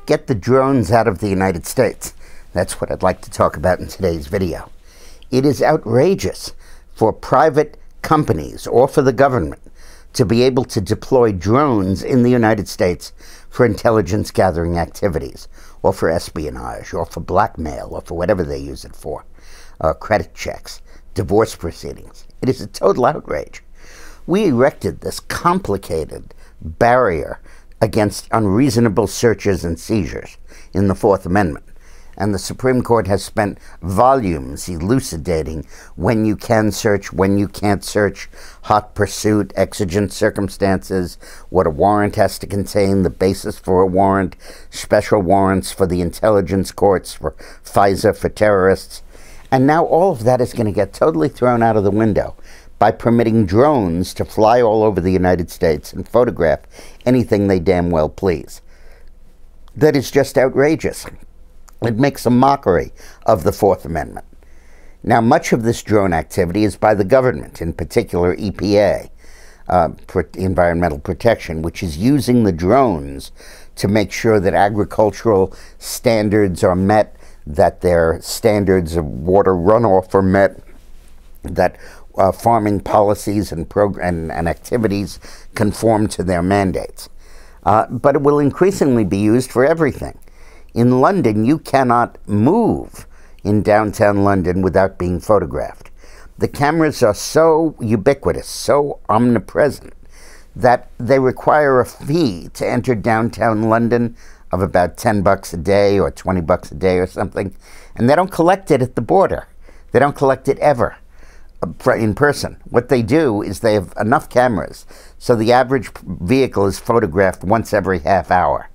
Get the drones out of the United States. That's what I'd like to talk about in today's video. It is outrageous for private companies or for the government to be able to deploy drones in the United States for intelligence gathering activities, or for espionage, or for blackmail, or for whatever they use it for, credit checks, divorce proceedings. It is a total outrage. We erected this complicated barrier against unreasonable searches and seizures in the Fourth Amendment. And the Supreme Court has spent volumes elucidating when you can search, when you can't search, hot pursuit, exigent circumstances, what a warrant has to contain, the basis for a warrant, special warrants for the intelligence courts, for FISA, for terrorists. And now all of that is going to get totally thrown out of the window by permitting drones to fly all over the United States and photograph anything they damn well please. That is just outrageous. It makes a mockery of the Fourth Amendment. Now, much of this drone activity is by the government, in particular EPA, Environmental Protection, which is using the drones to make sure that agricultural standards are met, that their standards of water runoff are met, that farming policies and activities conform to their mandates. But it will increasingly be used for everything. In London, you cannot move in downtown London without being photographed. The cameras are so ubiquitous, so omnipresent, that they require a fee to enter downtown London of about $10 a day or $20 a day or something, and they don't collect it at the border. They don't collect it ever in person. What they do is they have enough cameras so the average vehicle is photographed once every half hour.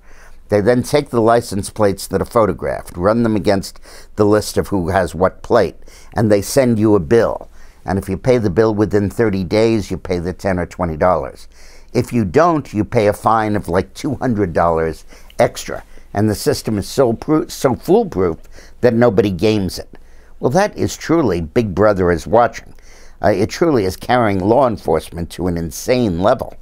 They then take the license plates that are photographed, run them against the list of who has what plate, and they send you a bill. And if you pay the bill within 30 days, you pay the $10 or $20. If you don't, you pay a fine of like $200 extra. And the system is so foolproof that nobody games it. Well, that is truly Big Brother is watching. It truly is carrying law enforcement to an insane level.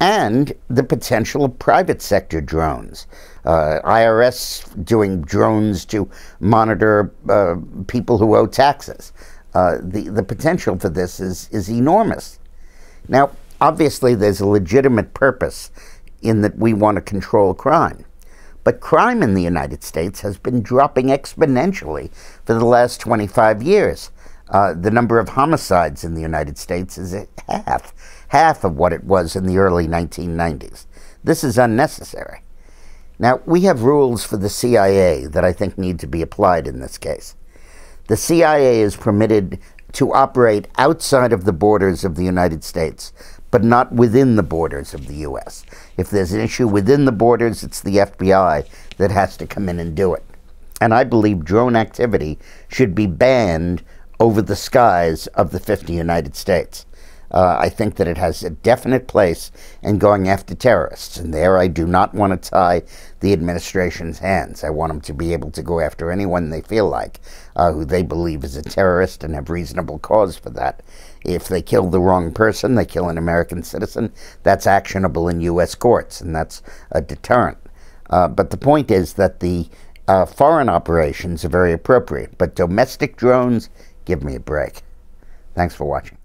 And the potential of private sector drones. IRS doing drones to monitor people who owe taxes. The potential for this is enormous. Now, obviously, there's a legitimate purpose in that we want to control crime. But crime in the United States has been dropping exponentially for the last 25 years. The number of homicides in the United States is half of what it was in the early 1990s. This is unnecessary. Now, we have rules for the CIA that I think need to be applied in this case. The CIA is permitted to operate outside of the borders of the United States, but not within the borders of the U.S. If there's an issue within the borders, it's the FBI that has to come in and do it. And I believe drone activity should be banned over the skies of the 50 United States. I think that it has a definite place in going after terrorists, and there I do not want to tie the administration's hands. I want them to be able to go after anyone they feel like, who they believe is a terrorist and have reasonable cause for that. If they kill the wrong person, they kill an American citizen, that's actionable in U.S. courts, and that's a deterrent. But the point is that the foreign operations are very appropriate, but domestic drones, give me a break. Thanks for watching.